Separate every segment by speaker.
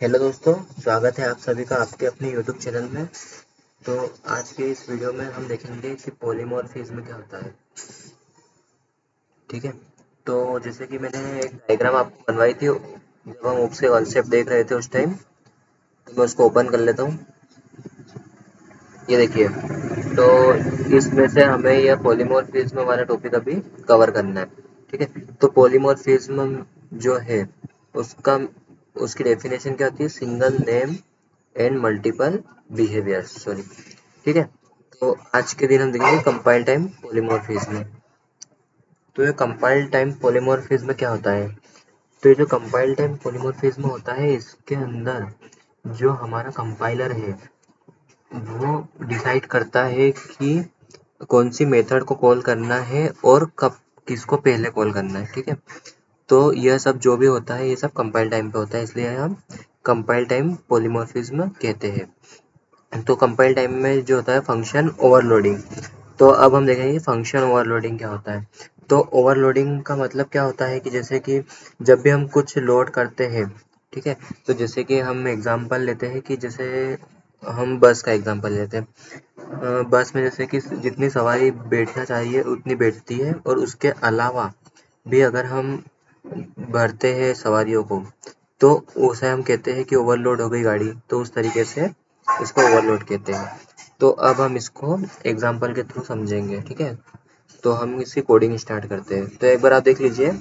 Speaker 1: Hello दोस्तों, स्वागत है आप सभी का आपके अपने यूट्यूब चैनल में। तो आज के इस वीडियो में हम देखेंगे कि पॉलीमॉर्फिज्म क्या होता है। ठीक है। तो जैसे कि मैंने एक डायग्राम आपको बनवाई थी जब हम उसके कॉन्सेप्ट देख रहे थे उस टाइम। तो मैं उसको ओपन कर लेता हूँ। ये देखिए। तो इसमें से हमें यह पॉलीमॉर्फिज्म वाला टॉपिक अभी कवर करना है। ठीक है। तो पॉलीमॉर्फिज्म जो है उसका उसकी डेफिनेशन क्या होती है? Single name and multiple behaviours, sorry. ठीक है। तो आज के दिन हम देखेंगे कंपाइल टाइम पॉलीमॉर्फिज्म। तो ये कंपाइल टाइम पॉलीमॉर्फिज्म क्या होता है? तो ये जो कंपाइल टाइम पॉलीमॉर्फिज्म होता है इसके अंदर जो हमारा कंपाइलर है वो डिसाइड करता है कि कौन सी मेथड को कॉल करना है और कब किसको पहले कॉल करना है। ठीक है। तो यह सब जो भी होता है ये सब कंपाइल टाइम पे होता है, इसलिए हम कंपाइल टाइम पॉलीमॉर्फिज्म कहते हैं। तो कंपाइल टाइम में जो होता है फंक्शन ओवरलोडिंग। तो अब हम देखेंगे फंक्शन ओवरलोडिंग क्या होता है। तो ओवरलोडिंग का मतलब क्या होता है कि जैसे कि जब भी हम कुछ लोड करते हैं, ठीक है। तो जैसे कि हम एग्जांपल लेते हैं कि जैसे हम बस का एग्जांपल लेते हैं। बस में जैसे कि जितनी सवारी बैठना चाहिए उतनी बैठती है, और उसके अलावा भी अगर हम भरते हैं सवारियों को तो उसे हम कहते हैं कि ओवरलोड हो गई गाड़ी। तो उस तरीके से इसको ओवरलोड कहते हैं। तो अब हम इसको एग्जांपल के थ्रू समझेंगे। ठीक है। तो हम इसकी कोडिंग स्टार्ट करते हैं। तो एक बार आप देख लीजिए,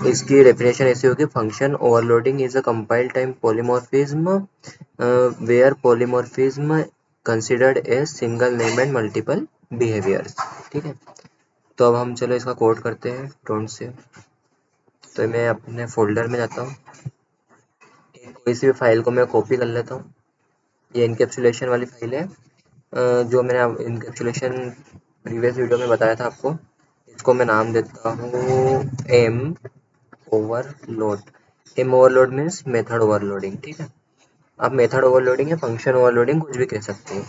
Speaker 1: इसकी डेफिनेशन ऐसी होगी: function overloading is a compile time polymorphism where polymorphism considered as single name and multiple behaviours. ठीक है। तो अब हम चलो इसका कोड करते हैं डोंट से। तो मैं अपने फोल्डर में जाता हूँ, कोई सी भी फाइल को मैं कॉपी कर लेता हूँ। ये इनकेप्सुलेशन वाली फाइल है, जो मैंने इनकेप्सुलेशन प्रीवियस वीडियो में बताया था आपको। इसको मैं नाम देता हूँ M overload. M overload means method overloading. ठीक है। आप मेथड ओवरलोडिंग या फंक्शन ओवरलोडिंग कुछ भी कह सकते हो,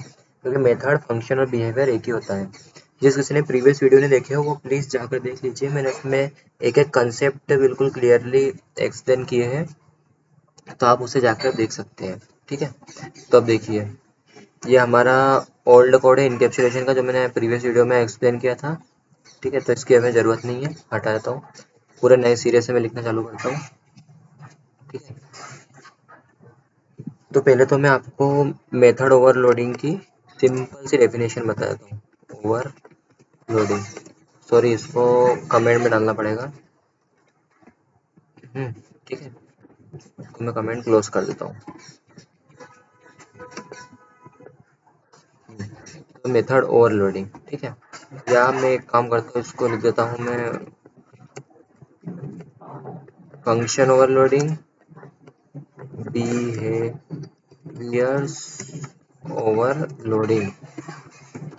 Speaker 1: क्योंकि मेथड, फंक्शन और बिहेवियर एक ही होता है। जिस किसी ने प्रीवियस वीडियो नहीं देखे हो वो प्लीज़ जाकर देख लीजिए। मैंने उसमें एक एक कंसेप्ट बिल्कुल क्लियरली एक्सप्लेन किए हैं, तो आप उसे जाकर देख सकते हैं। ठीक है। तो अब देखिए, ये हमारा ओल्ड कोड है इनकेप्सुलेशन का, जो मैंने प्रीवियस वीडियो में एक्सप्लेन किया था। ठीक है। तो इसकी हमें ज़रूरत नहीं है, हटा देता हूँ। पूरे नए सिरे से मैं लिखना चालू करता हूँ। ठीक है। तो पहले तो मैं आपको मेथड ओवरलोडिंग की सिंपल सी डेफिनेशन बता देता हूँ। ओवरलोडिंग, सॉरी इसको कमेंट में डालना पड़ेगा। ठीक है। तो मैं कमेंट क्लोज कर देता हूँ। तो मेथड ओवरलोडिंग, ठीक है। या मैं एक काम करता हूँ, इसको लिख देता हूँ मैं फंक्शन ओवरलोडिंग बिहेवियर्स ओवरलोडिंग।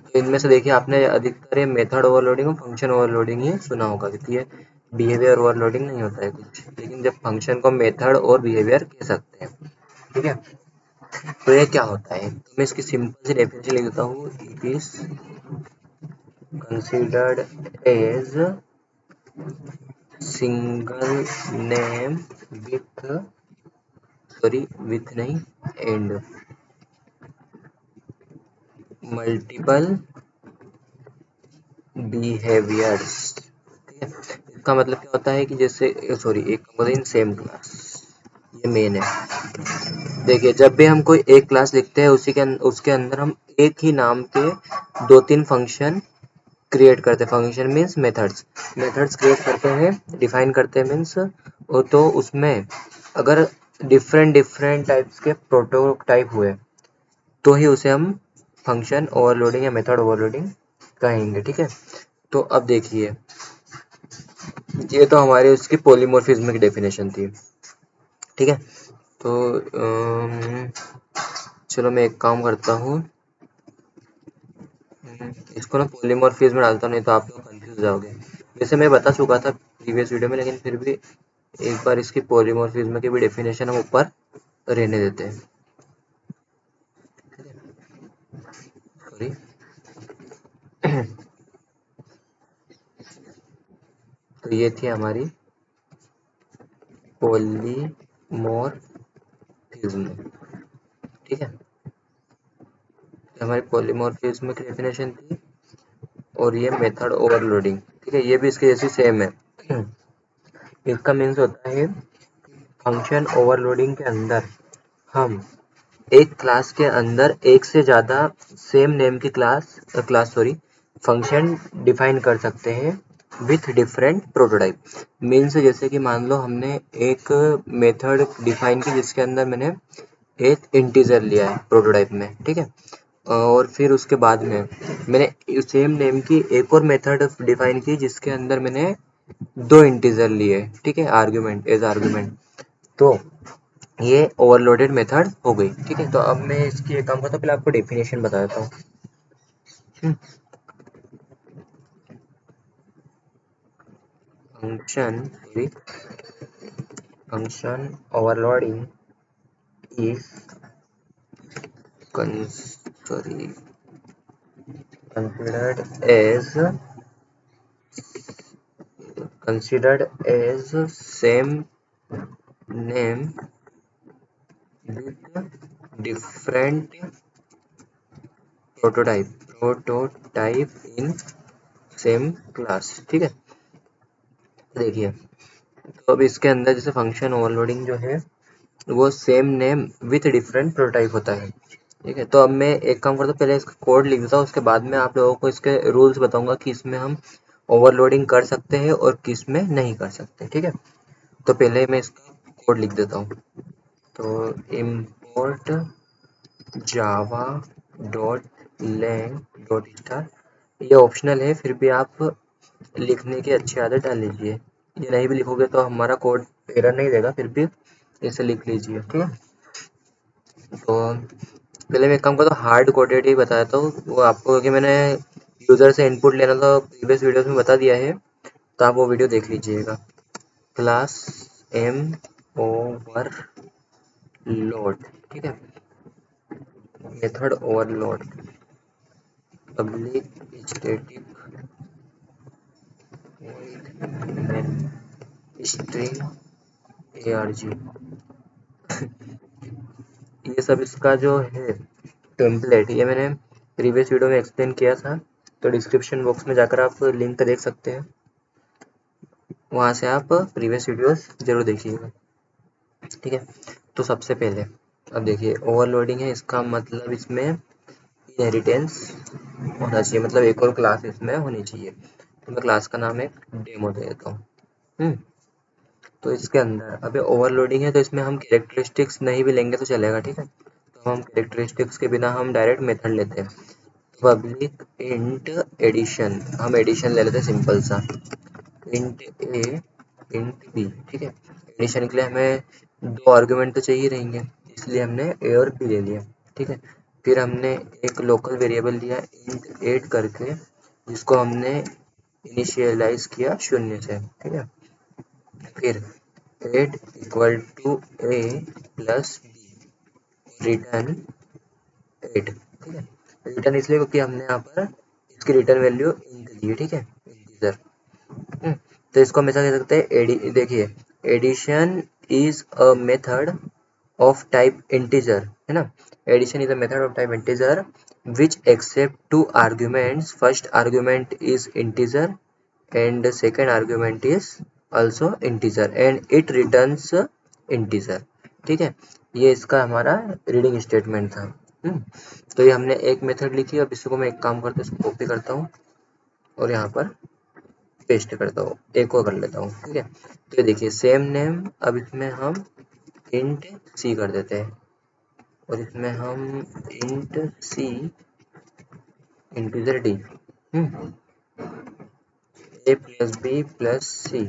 Speaker 1: तो इनमें से देखिए, आपने अधिकतर ये मेथड ओवरलोडिंग और फंक्शन ओवरलोडिंग ही सुना होगा, क्योंकि ये बिहेवियर ओवरलोडिंग नहीं होता है कुछ। लेकिन जब फंक्शन को मेथड और बिहेवियर कह सकते हैं। ठीक है। तो ये क्या होता है, तो मैं इसकी सिंपल सी डेफिनेशन लिख देता हूँ। It is considered as single name with, sorry with नहीं, एंड मल्टीपल बिहेवियर्स। ठीक है। इसका मतलब क्या होता है कि जैसे, सॉरी, एक इन सेम क्लास, ये मेन है। देखिए, जब भी हम कोई एक क्लास लिखते हैं उसके अंदर हम एक ही नाम के दो तीन फंक्शन क्रिएट करते हैं। Function means methods, methods create करते हैं, डिफाइन करते हैं मीन्स। और तो उसमें अगर डिफरेंट डिफरेंट टाइप्स के प्रोटोटाइप हुए तो ही उसे हम फंक्शन ओवरलोडिंग या मेथड ओवरलोडिंग कहेंगे। ठीक है। तो अब देखिए, ये तो हमारी उसकी पॉलीमॉर्फिज्म की डेफिनेशन थी। ठीक है। तो चलो मैं एक काम करता हूँ, इसको ना पॉलीमॉर्फिज्म में डालता हूँ, नहीं तो आप लोग कंफ्यूज जाओगे। वैसे मैं बता चुका था प्रीवियस वीडियो में, लेकिन फिर भी एक बार इसकी पॉलीमॉर्फिज्म की भी डेफिनेशन हम ऊपर रहने देते हैं। सॉरी। तो ये थी हमारी पॉलीमॉर्फिज्म। पॉलीमॉर्फिज्म, ठीक है। हमारी पॉलीमॉर्फिज्म की डेफिनेशन थी, और ये मेथड ओवरलोडिंग, ठीक है, ये भी इसके जैसी सेम है। इसका मीन्स होता है फंक्शन ओवरलोडिंग के अंदर हम एक क्लास के अंदर एक से ज़्यादा सेम नेम की फंक्शन डिफाइन कर सकते हैं विथ डिफरेंट प्रोटोटाइप। मीन्स जैसे कि मान लो हमने एक मेथड डिफाइन की जिसके अंदर मैंने एक इंटीजर लिया है प्रोटोटाइप में, ठीक है, और फिर उसके बाद में मैंने सेम नेम की एक और मेथड डिफाइन की जिसके अंदर मैंने दो इंटीजर लिए, ठीक है, आर्ग्यूमेंट एज आर्ग्यूमेंट। तो ये ओवरलोडेड मेथड हो गई, ठीक है। तो अब मैं इसकी एक काम करता हूँ, पहले आपको डेफिनेशन बता देता हूँ। Function overloading is considered as same name with different prototype in same class, ठीक है। देखिए, तो अब इसके अंदर जैसे फंक्शन ओवरलोडिंग जो है वो same name with different prototype होता है, ठीक है। तो अब मैं एक काम करता हूँ, पहले इसका कोड लिख देता हूँ, उसके बाद में आप लोगों को इसके रूल्स बताऊंगा कि इसमें हम ओवरलोडिंग कर सकते हैं और किस में नहीं कर सकते, ठीक है। तो पहले मैं इसका कोड लिख देता हूँ। तो import java dot lang dot star, ये ऑप्शनल है, फिर भी आप लिखने की अच्छी आदत डाल लीजिए। ये नहीं भी लिखोगे तो हमारा कोड एरर नहीं देगा, फिर भी इसे लिख लीजिए, ठीक है। तो पहले मैं एक काम करता हूँ, हार्ड कोडेड ही बताया था वो आपको, क्योंकि मैंने यूज़र से इनपुट लेना तो प्रीवियस वीडियोस में बता दिया है, तो आप वो वीडियो देख लीजिएगा। क्लास एम ओवर लोड, ठीक है, method overload, public static string arg, ये सब इसका जो है टेम्पलेट, ये मैंने प्रीवियस वीडियो में एक्सप्लेन किया था, तो डिस्क्रिप्शन बॉक्स में जाकर आप लिंक देख सकते हैं, वहाँ से आप प्रीवियस वीडियोस जरूर देखिएगा, ठीक है। तो सबसे पहले अब देखिए, ओवरलोडिंग है, इसका मतलब इसमें इनहेरिटेंस होना चाहिए, मतलब एक और क्लास इसमें होनी चाहिए। तो मैं क्लास का नाम एक डेमो दे देता हूँ। तो इसके अंदर अभी ओवरलोडिंग है, तो इसमें हम कैरेक्टरिस्टिक्स नहीं भी लेंगे तो चलेगा, ठीक है। तो हम कैरेक्टरिस्टिक्स के बिना हम डायरेक्ट मेथड लेते हैं। पब्लिक इंट एडिशन, हम एडिशन ले लेते हैं सिंपल सा, इंट ए इंट बी, ठीक है। एडिशन के लिए हमें दो आर्गुमेंट तो चाहिए रहेंगे, इसलिए हमने ए और बी ले लिया, ठीक है। फिर हमने एक लोकल वेरिएबल लिया इंट एड करके, जिसको हमने इनिशियलाइज किया 0 से, ठीक है। फिर add equal to A plus B, return add, ठीक है। रिटर्न इसलिए क्योंकि हमने यहाँ पर इसकी रिटर्न वैल्यू इंट दी है, ठीक है, इंटीजर। तो इसको हम ऐसा कह सकते हैं, देखिए, addition is a method of type integer, है ना। Addition is a method of type integer which accept two arguments, first argument is integer and second argument is also integer and it returns integer, ठीक है। ये इसका हमारा reading statement था। तो ये हमने एक मेथड लिखी। अब इसको मैं एक काम करता हूँ, इसको कॉपी करता हूँ और यहाँ पर पेस्ट करता हूँ, एक और कर लेता हूँ, ठीक है। तो ये देखिए सेम नेम, अब इसमें हम इंट सी कर देते हैं और इसमें हम int c integer d, a plus b plus c,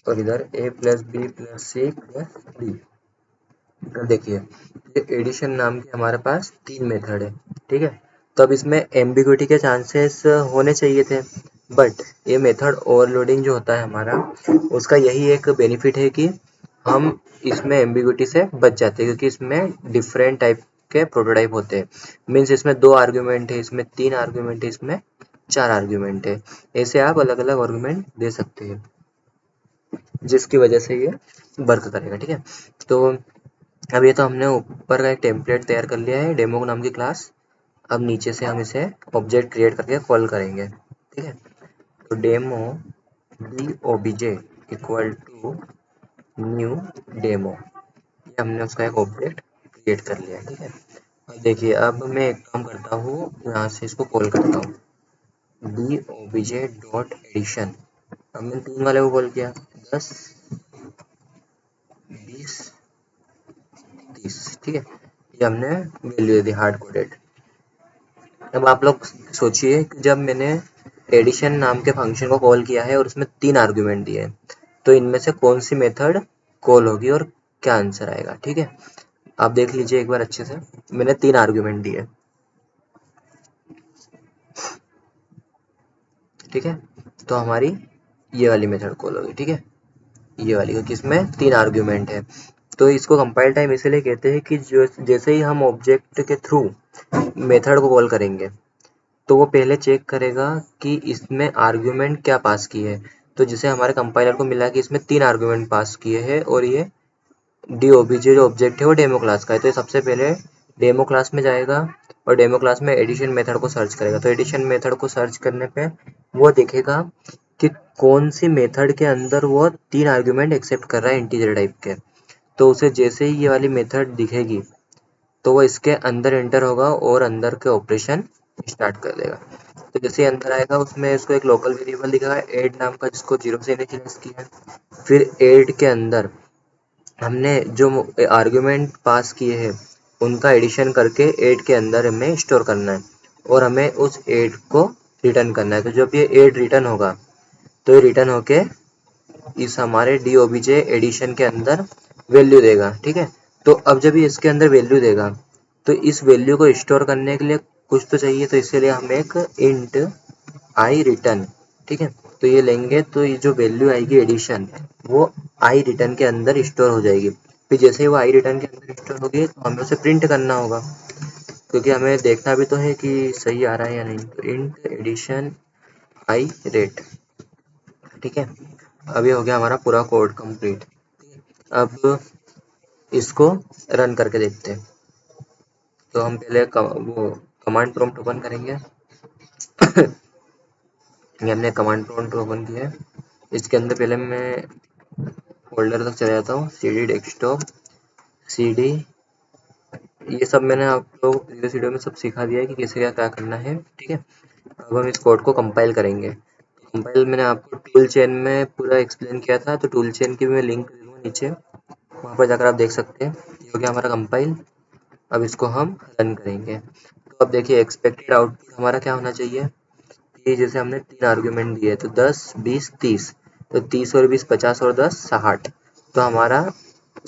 Speaker 1: और इधर a plus b plus c plus d. तो देखिए, ये एडिशन नाम के हमारे पास 3 मेथड है, ठीक है। तो अब इसमें एम्बिग्युइटी के चांसेस होने चाहिए थे, बट ये मेथड ओवरलोडिंग जो होता है हमारा, उसका यही एक बेनिफिट है कि हम इसमें एम्बिग्युइटी से बच जाते हैं, क्योंकि इसमें डिफरेंट टाइप के प्रोटोटाइप होते हैं। मीन्स इसमें 2 आर्ग्यूमेंट है, इसमें 3 आर्ग्यूमेंट है, इसमें 4 आर्ग्यूमेंट है, ऐसे आप अलग अलग आर्ग्यूमेंट दे सकते हैं, जिसकी वजह से ये वर्क करेगा। ठीक है, तो अब ये तो हमने ऊपर का एक टेम्पलेट तैयार कर लिया है डेमो नाम की क्लास। अब नीचे से हम इसे ऑब्जेक्ट क्रिएट करके कॉल करेंगे। ठीक है, तो demo D OBJ equal to new demo, ये हमने उसका एक ऑब्जेक्ट क्रिएट कर लिया है। ठीक है, अब देखिए, अब मैं एक काम करता हूँ, यहाँ से इसको कॉल करता हूँ डी ओबीजे डॉट एडिशन। अब मैंने 3 वाले को कॉल किया, 10 20 30। ठीक है, ये हमने वैल्यू दे दी हार्ड कोडेड। अब आप लोग सोचिए कि जब मैंने एडिशन नाम के फंक्शन को कॉल किया है और उसमें 3 आर्ग्यूमेंट दिए हैं, तो इनमें से कौन सी मेथड कॉल होगी और क्या आंसर आएगा। ठीक है, आप देख लीजिए एक बार अच्छे से, मैंने 3 आर्ग्यूमेंट दिए। ठीक है, तो हमारी ये वाली मेथड कॉल होगी। ठीक है, ये वाली, क्योंकि इसमें 3 आर्ग्यूमेंट है। तो इसको कंपाइल टाइम इसलिए कहते हैं कि जो जैसे ही हम ऑब्जेक्ट के थ्रू मेथड को कॉल करेंगे, तो वो पहले चेक करेगा कि इसमें आर्ग्यूमेंट क्या पास की है। तो जिसे हमारे कंपाइलर को मिला कि इसमें 3 आर्ग्यूमेंट पास किए हैं और ये डी ओबीजे जो ऑब्जेक्ट है वो डेमो क्लास का है। तो ये सबसे पहले डेमो क्लास में जाएगा और डेमो क्लास में एडिशन मेथड को सर्च करेगा। तो एडिशन मेथड को सर्च करने पे वो देखेगा कि कौन सी मेथड के अंदर वो 3 आर्ग्यूमेंट एक्सेप्ट कर रहा है इंटीजर टाइप के। तो उसे जैसे ही ये वाली मेथड दिखेगी, तो वो इसके अंदर एंटर होगा और अंदर के ऑपरेशन स्टार्ट कर देगा। तो जैसे ही अंदर आएगा, उसमें उसको एक लोकल वेरिएबल दिखेगा ऐड नाम का, जिसको 0 से इनिशियलाइज किया है। फिर ऐड के अंदर हमने जो आर्ग्यूमेंट पास किए हैं उनका एडिशन करके ऐड के अंदर हमें स्टोर करना है और हमें उस ऐड को रिटर्न करना है। तो जब ये ऐड रिटर्न होगा, तो ये रिटर्न होके इस हमारे डी ओबीजे एडिशन के अंदर वैल्यू देगा। ठीक है, तो अब जब ये इसके अंदर वैल्यू देगा, तो इस वैल्यू को स्टोर करने के लिए कुछ तो चाहिए, तो इसके लिए हम एक इंट आई रिटर्न, ठीक है, तो ये लेंगे, तो ये जो वैल्यू आएगी एडिशन, वो आई रिटर्न के अंदर स्टोर हो जाएगी। फिर जैसे ही वो आई रिटर्न के अंदर स्टोर होगी, तो हमें उसे प्रिंट करना होगा, क्योंकि हमें देखना भी तो है कि सही आ रहा है या नहीं। तो इंट एडिशन आई रेट। ठीक है, अब ये हो गया हमारा पूरा कोड कंप्लीट। अब इसको रन करके देखते हैं। तो हम पहले वो कमांड प्रॉम्प्ट ओपन करेंगे। ये हमने कमांड प्रॉम्प्ट ओपन किया है। इसके अंदर पहले मैं फोल्डर तक चले जाता हूँ, C D desktop, C D, ये सब मैंने आप लोगों को प्रीवियस वीडियो में सब सिखा दिया है कि कैसे क्या क्या करना है। ठीक है, अब हम इस कोड को कंपाइल करेंगे। कंपाइल मैंने आपको टूल चेन में पूरा एक्सप्लेन किया था, तो टूल चेन की भी मैं लिंक दे दूँगा नीचे, वहाँ पर जाकर आप देख सकते हैं। ये हो गया हमारा कंपाइल। अब इसको हम रन करेंगे। तो अब देखिए एक्सपेक्टेड आउटपुट हमारा क्या होना चाहिए कि जैसे हमने 3 आर्ग्यूमेंट दिए, तो 10 20 30, तो 30 और 20 50 और 10 60, तो हमारा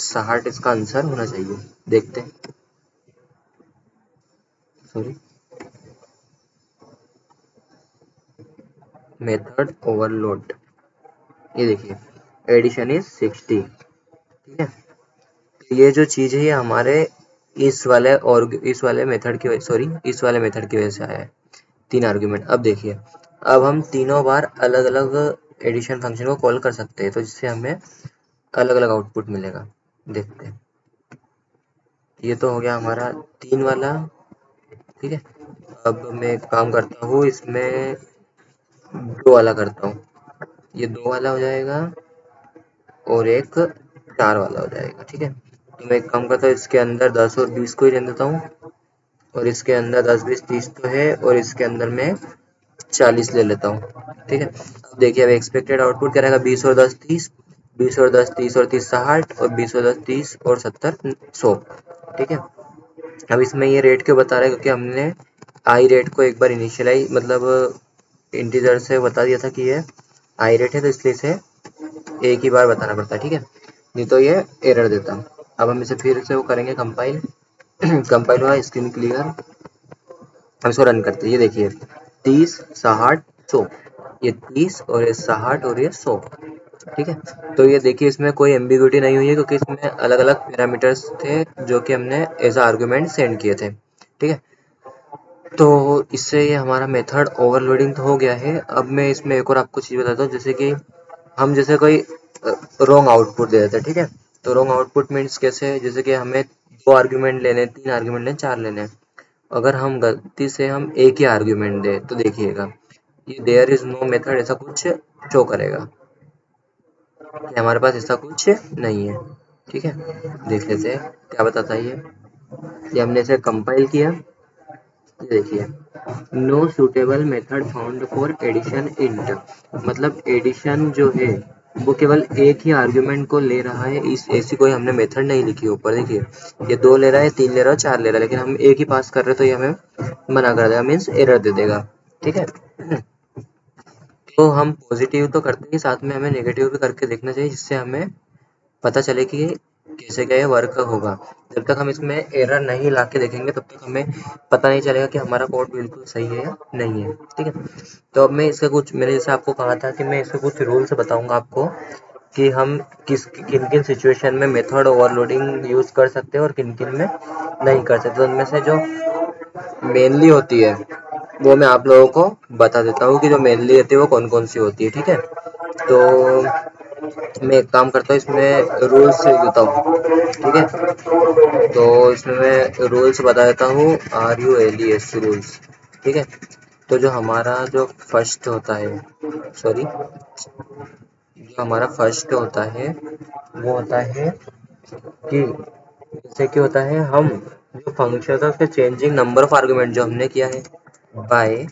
Speaker 1: 60 इसका आंसर होना चाहिए। देखते हैं, सॉरी, मेथड ओवरलोड, ये देखिए एडिशन इज 60। ठीक है, तो ये जो चीज़ है ये हमारे इस वाले मेथड की वजह, सॉरी, इस वाले मेथड की वजह से आया है, 3 आर्ग्यूमेंट। अब देखिए, अब हम तीनों बार अलग अलग एडिशन फंक्शन को कॉल कर सकते हैं, तो जिससे हमें अलग अलग आउटपुट मिलेगा। देखते हैं, ये तो हो गया हमारा 3 वाला। ठीक है, अब मैं एक काम करता हूँ, इसमें 2 वाला करता हूँ, ये 2 वाला हो जाएगा और एक 4 वाला हो जाएगा। ठीक है, तो मैं एक काम करता हूँ, इसके अंदर 10 और 20 को ही रहने देता हूँ, और इसके अंदर 10 20 30 तो है, और इसके अंदर मैं 40 ले लेता हूँ। ठीक है, अब देखिए, अब एक्सपेक्टेड आउटपुट क्या रहेगा, 20 और 10 30, 20 और 10 30 और 30 60, और 20 और 10 30 और 70 100। ठीक है, अब इसमें ये रेट क्यों बता रहा है, क्योंकि हमने आई रेट को एक बार इनिशियलाइज मतलब इंटीजर से बता दिया था कि ये आई रेट है, तो इसलिए इसे एक ही बार बताना पड़ता है। ठीक है, नहीं तो ये एरर देता। अब हम इसे फिर से वो करेंगे कंपाइल। कंपाइल हुआ, स्क्रीन क्लियर। हम इसको रन करते हैं, ये देखिए 30 60 100, ये 30 और ये 60 और ये 100। ठीक है, तो ये देखिए इसमें कोई एम्बिग्यूटी नहीं हुई है, क्योंकि इसमें अलग अलग पैरामीटर्स थे जो कि हमने एज आर्गुमेंट सेंड किए थे। ठीक है, तो इससे ये हमारा मेथड ओवरलोडिंग तो हो गया है। अब मैं इसमें एक और आपको चीज़ बताता हूँ, जैसे कि हम जैसे कोई रॉन्ग आउटपुट दे देता है। ठीक है, तो रॉन्ग आउटपुट मीन्स कैसे, जैसे कि हमें 2 आर्ग्यूमेंट लेने, 3 आर्ग्यूमेंट लेने, 4 लेने, अगर हम गलती से हम एक ही आर्ग्यूमेंट दे तो देखिएगा ये देयर इज नो मेथड ऐसा कुछ शो करेगा कि हमारे पास ऐसा कुछ नहीं है। ठीक है, देख लेते हैं क्या बताता है ये हमने इसे कंपाइल किया, ये देखिए no suitable method found for addition int, मतलब एडिशन जो है वो केवल एक ही आर्ग्यूमेंट को ले रहा है, इस ऐसी कोई हमने मेथड नहीं लिखी ऊपर। देखिए ये 2 ले रहा है, 3 ले रहा है, 4 ले रहा है, लेकिन हम एक ही पास कर रहे हैं तो ये हमें मना कर देगा, मीन्स एरर दे देगा। ठीक है, तो हम पॉजिटिव तो करते ही साथ में हमें नेगेटिव भी करके देखना चाहिए, जिससे हमें पता चले कि कैसे क्या ये वर्क होगा। जब तक हम इसमें एरर नहीं ला के देखेंगे तब तक हमें पता नहीं चलेगा कि हमारा कोड बिल्कुल सही है या नहीं है। ठीक है, तो अब मैं इसका कुछ, मैंने जैसे आपको कहा था कि मैं इसके कुछ रूल्स बताऊंगा आपको कि हम किन किन सिचुएशन में मेथड ओवरलोडिंग यूज कर सकते हैं और किन किन में नहीं कर सकते। तो उनमें से जो मेनली होती है वो मैं आप लोगों को बता देता हूँ कि जो मेनली रहती है वो कौन कौन सी होती है। ठीक है, तो मैं एक काम करता हूँ, इसमें रूल्स लिख देता हूँ। ठीक है, तो इसमें मैं रूल्स बता देता हूँ, RULES रूल्स। ठीक है, तो जो हमारा जो फर्स्ट होता है, सॉरी, जो हमारा फर्स्ट होता है वो होता है कि जैसे कि होता है हम जो फंक्शन है उसके चेंजिंग नंबर ऑफ आर्गुमेंट जो हमने किया है by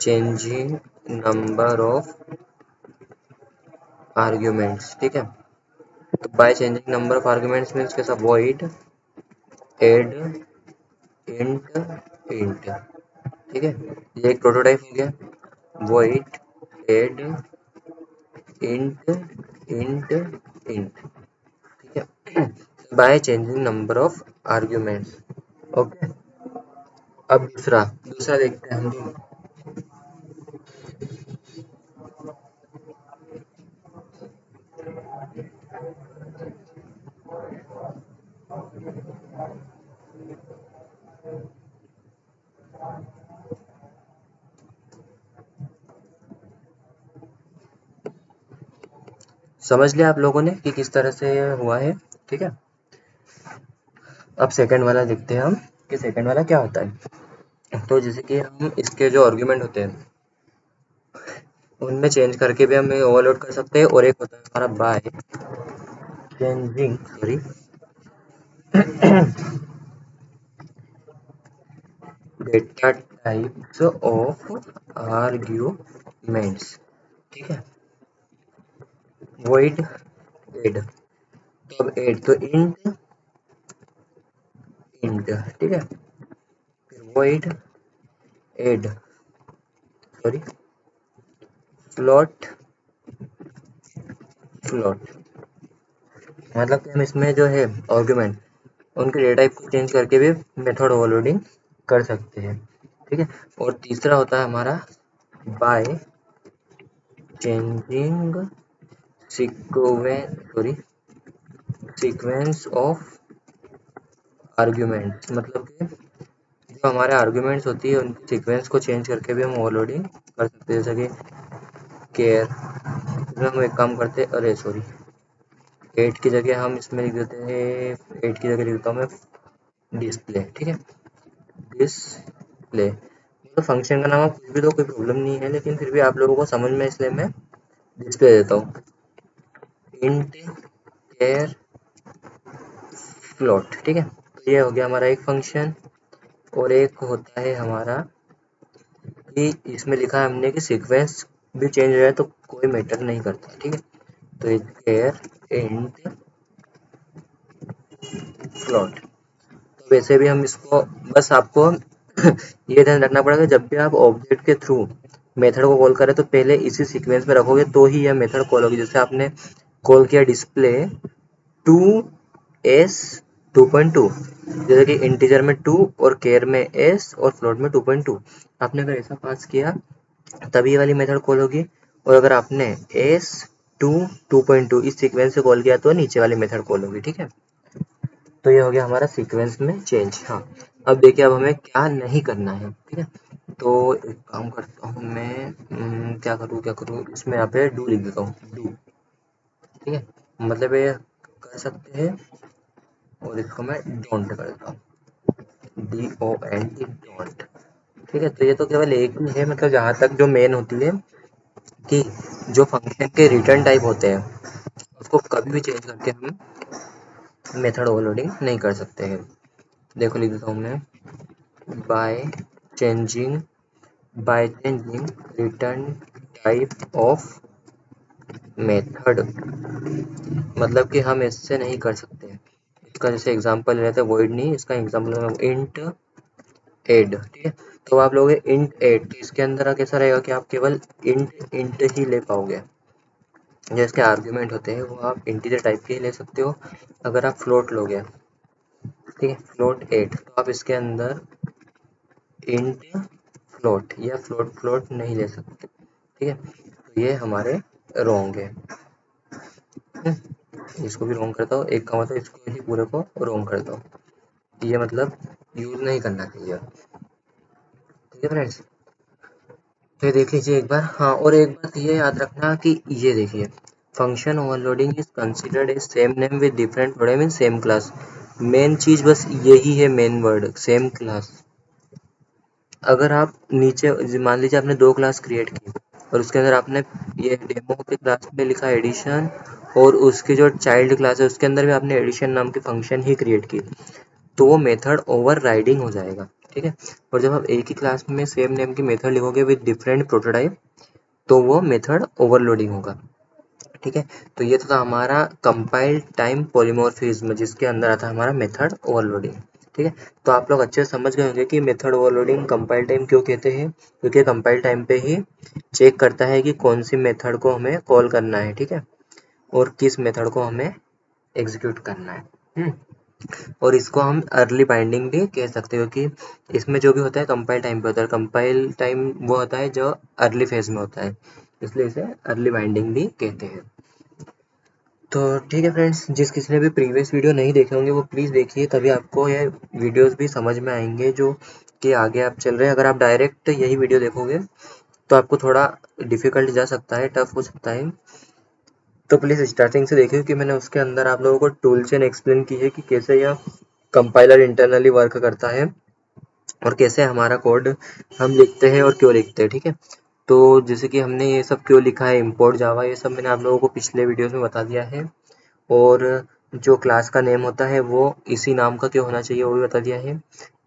Speaker 1: changing number of arguments. ठीक है, तो by changing number of arguments means कैसा, वॉइड एड इंट इंट। ठीक है, ये एक प्रोटोटाइप हो गया, void add int int int. ठीक है, by changing number of arguments. Okay, अब दूसरा दूसरा देखते हैं हम। समझ लिया आप लोगों ने कि किस तरह से हुआ है। ठीक है, अब सेकंड वाला देखते हैं हम कि सेकंड वाला क्या होता है। तो जैसे कि हम इसके जो आर्गुमेंट होते हैं उनमें चेंज करके भी हम ओवरलोड कर सकते हैं, और एक होता है हमारा by changing, sorry, data types of arguments. ठीक है, वॉइड एड, तो अब एड तो इंट इंट। ठीक है, फिर void add, sorry, float float, मतलब कि हम इसमें जो है आर्गुमेंट उनके डेटा टाइप को चेंज करके भी मेथड ओवरलोडिंग कर सकते हैं। ठीक है, और तीसरा होता है हमारा by changing sequence of arguments, मतलब कि जो हमारे आर्ग्यूमेंट्स होती है उनकी सीक्वेंस को चेंज करके भी हम ओवरलोडिंग कर सकते हैं। जैसे कि केयर, इसमें हम एक काम करते हैं, अरे सॉरी, 8 की जगह हम इसमें लिख देते हैं, 8 की जगह लिख देता हूँ मैं डिस्प्ले। ठीक है, डिस्प्ले, तो फंक्शन का नाम आप कुछ भी दो, कोई प्रॉब्लम नहीं है, लेकिन फिर भी आप लोगों को समझ में इसलिए मैं डिस्प्ले देता हूँ। Int care float. ठीक है, तो ये हो गया हमारा एक फंक्शन, और एक होता है हमारा कि इसमें लिखा है हमने कि सीक्वेंस भी चेंज हो जाए तो कोई मैटर नहीं करता। ठीक है, तो ये केयर इंट फ्लोट। तो वैसे भी हम इसको, बस आपको ये ध्यान रखना पड़ेगा जब भी आप ऑब्जेक्ट के थ्रू मेथड को कॉल करें तो पहले इसी सीक्वेंस में रखोगे तो ही यह मेथड कॉल होगी। जैसे आपने कॉल किया डिस्प्ले 2s 2.2, जैसे कि इंटीजर में 2 और केयर में s और फ्लोट में 2.2, आपने अगर ऐसा पास किया तभी ये वाली मेथड कॉल होगी। और अगर आपने s 2 इस सीक्वेंस से कॉल किया तो नीचे वाली मेथड कॉल होगी। ठीक है, तो ये हो गया हमारा सीक्वेंस में चेंज। हाँ, अब देखिए अब हमें क्या नहीं करना है। ठीक है, तो एक काम करता हूँ मैं, क्या करूँ इसमें यहाँ पे डू लिख देता हूँ, डू। ठीक है, मतलब ये कर सकते हैं, और इसको मैं डोंट कर देता हूँ, DONT, डोंट। ठीक है, तो ये तो केवल एक ही है, मतलब जहाँ तक जो मेन होती है कि जो फंक्शन के रिटर्न टाइप होते हैं उसको कभी भी चेंज करके हम मेथड ओवरलोडिंग नहीं कर सकते हैं। देखो लिख देता हूँ मैं, by changing by changing return type of method, मतलब कि हम इससे नहीं कर सकते। इसका जैसे एग्जांपल ले लेते हैं, वॉइड नहीं, इसका एग्जांपल इंट एड। ठीक है, तो आप लोगे इंट एड, तो इसके अंदर कैसा रहेगा कि आप केवल इंट इंट ही ले पाओगे। जो इसके आर्ग्यूमेंट होते हैं वो आप इंटीजर टाइप के ही ले सकते हो। अगर आप फ्लोट लोगे, ठीक है, फ्लोट एड, तो आप इसके अंदर इंट फ्लोट या फ्लोट फ्लोट नहीं ले सकते। ठीक है, तो ये हमारे रॉन्ग है। इसको भी रॉन्ग करता हूँ, एक का मतलब इसको ही पूरे को रॉन्ग करता हूँ, ये मतलब यूज नहीं करना चाहिए। ठीक है फ्रेंड्स, तो ये देख लीजिए एक बार। हाँ, और एक बात ये याद रखना कि ये देखिए, function overloading is considered a same name with different word mean same class. Main चीज बस यही है, मेन वर्ड सेम क्लास। अगर आप नीचे मान लीजिए आपने दो क्लास क्रिएट की और उसके अंदर आपने ये डेमो के क्लास में लिखा एडिशन, और उसकी जो चाइल्ड क्लास है उसके अंदर भी आपने एडिशन नाम की फंक्शन ही क्रिएट की, तो वो मेथड ओवर राइडिंग हो जाएगा। ठीक है, और जब आप एक ही क्लास में सेम नेम की मेथड लिखोगे विद डिफरेंट प्रोटोटाइप, तो वो मेथड ओवरलोडिंग होगा। ठीक है, तो ये था हमारा कंपाइल टाइम पॉलीमॉर्फिज्म, जिसके अंदर आता है हमारा मेथड ओवरलोडिंग। ठीक है, तो आप लोग अच्छे से समझ गए होंगे कि मेथड ओवरलोडिंग कंपाइल टाइम क्यों कहते हैं, क्योंकि कंपाइल टाइम पे ही चेक करता है कि कौन सी मेथड को हमें कॉल करना है। ठीक है, और किस मेथड को हमें एग्जीक्यूट करना है। और इसको हम अर्ली बाइंडिंग भी कह सकते हो, कि इसमें जो भी होता है कंपाइल टाइम पे होता है। कंपाइल टाइम वो होता है जो अर्ली फेज में होता है, इसलिए इसे अर्ली बाइंडिंग भी कहते हैं। तो ठीक है फ्रेंड्स, जिस किसी ने भी प्रीवियस वीडियो नहीं देखे होंगे वो प्लीज़ देखिए, तभी आपको ये वीडियोस भी समझ में आएंगे जो कि आगे आप चल रहे हैं। अगर आप डायरेक्ट यही वीडियो देखोगे तो आपको थोड़ा डिफ़िकल्ट जा सकता है, टफ हो सकता है। तो प्लीज़ स्टार्टिंग से देखिए कि मैंने उसके अंदर आप लोगों को टूल चेन एक्सप्लेन की है कि कैसे यह कंपाइलर इंटरनली वर्क करता है, और कैसे हमारा कोड हम लिखते हैं और क्यों लिखते हैं। ठीक है, तो जैसे कि हमने ये सब क्यों लिखा है, इंपोर्ट जावा, ये सब मैंने आप लोगों को पिछले वीडियोस में बता दिया है। और जो क्लास का नेम होता है वो इसी नाम का क्यों होना चाहिए वो भी बता दिया है।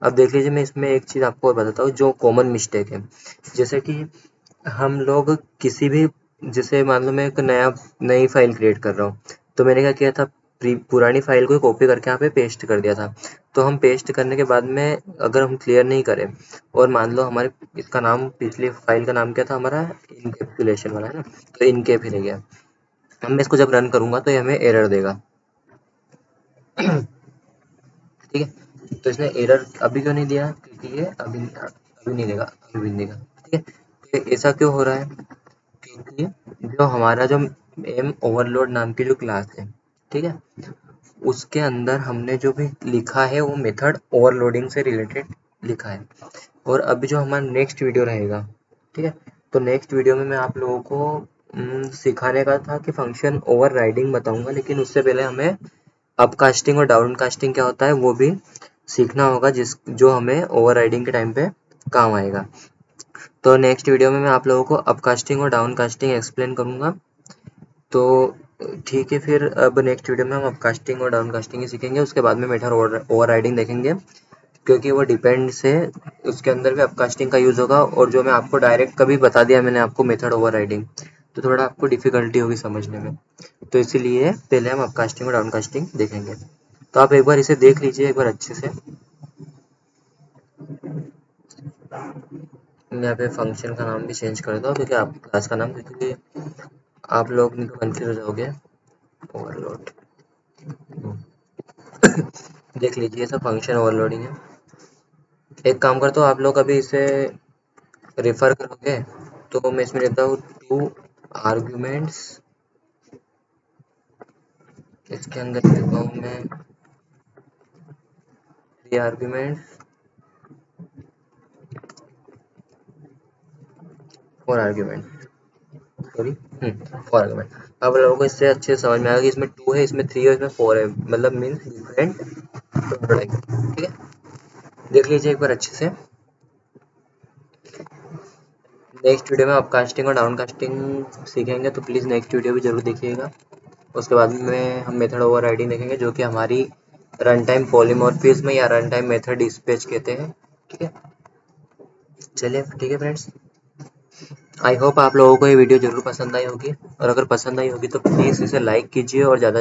Speaker 1: अब देख लीजिए, मैं इसमें एक चीज़ आपको और बताता हूँ जो कॉमन मिस्टेक है। जैसे कि हम लोग किसी भी, जैसे मान लो मैं एक नई फाइल क्रिएट कर रहा हूँ, तो मैंने क्या किया था, पुरानी फाइल को कॉपी करके यहाँ पे पेस्ट कर दिया था। तो हम पेस्ट करने के बाद में अगर हम क्लियर नहीं करें, और मान लो हमारे इसका नाम, पिछली फाइल का नाम क्या था हमारा, इनकैप्सुलेशन वाला है ना, तो इनकेप ही रह गया। अब मैं इसको जब रन करूंगा तो ये हमें एरर देगा। ठीक है, तो इसने एरर अभी क्यों नहीं दिया, क्योंकि ये अभी नहीं देगा, अभी भी नहीं देगा। ठीक है, तो ये ऐसा क्यों हो रहा है, क्योंकि जो हमारा जो एम ओवरलोड नाम की जो क्लास है, ठीक है, उसके अंदर हमने जो भी लिखा है वो मेथड ओवरलोडिंग से रिलेटेड लिखा है। और अभी जो हमारा नेक्स्ट वीडियो रहेगा, ठीक है, तो नेक्स्ट वीडियो में मैं आप लोगों को सिखाने का था कि फंक्शन ओवर राइडिंग बताऊंगा, लेकिन उससे पहले हमें अपकास्टिंग और डाउनकास्टिंग क्या होता है वो भी सीखना होगा, जिस जो हमें ओवर राइडिंग के टाइम पे काम आएगा। तो नेक्स्ट वीडियो में मैं आप लोगों को अपकास्टिंग और डाउनकास्टिंग एक्सप्लेन करूंगा। तो ठीक है, फिर अब नेक्स्ट वीडियो में हम अपकास्टिंग और डाउनकास्टिंग ही सीखेंगे, उसके बाद में मेथड ओवर राइडिंग देखेंगे, क्योंकि वो डिपेंड्स है, उसके अंदर भी अपकास्टिंग का यूज़ होगा। और जो मैं आपको डायरेक्ट कभी बता दिया मैंने आपको मेथड ओवर राइडिंग, तो थोड़ा आपको डिफ़िकल्टी होगी समझने में, तो इसीलिए पहले हम अपकास्टिंग और डाउनकास्टिंग देखेंगे। तो आप एक बार इसे देख लीजिए एक बार अच्छे से। मैं यहाँ पे फंक्शन का नाम भी चेंज कर दो, क्योंकि आप क्लास का नाम, क्योंकि आप लोग नहीं तो कन्फ्यूज हो जाओगे। ओवरलोड देख लीजिए, ये सब फंक्शन ओवरलोडिंग है। एक काम करता हूँ, आप लोग अभी इसे रेफर करोगे तो मैं इसमें लिखता हूँ टू आर्ग्यूमेंट्स, इसके अंदर लिखता हूँ मैं three arguments, four argument. Sorry, for argument. अब लोगों को इससे अच्छे से समझ में आएगा कि इसमें 2 है, इसमें 3 है, इसमें 4 है, मतलब मीन्स डिफरेंट प्रोटोटाइप। ठीक है, देख लीजिए एक बार अच्छे से। नेक्स्ट वीडियो में अपकास्टिंग और डाउनकास्टिंग सीखेंगे, तो प्लीज़ नेक्स्ट वीडियो भी जरूर देखिएगा। उसके बाद में हम मेथड ओवरराइडिंग देखेंगे, जो कि हमारी रन टाइम पॉलीमॉर्फिज्म या रन टाइम मेथड डिस्पैच कहते हैं। ठीक है, चलिए ठीक है फ्रेंड्स, आई होप आप लोगों को ये वीडियो जरूर पसंद आई होगी, और अगर पसंद आई होगी तो प्लीज़ इसे लाइक कीजिए और ज़्यादा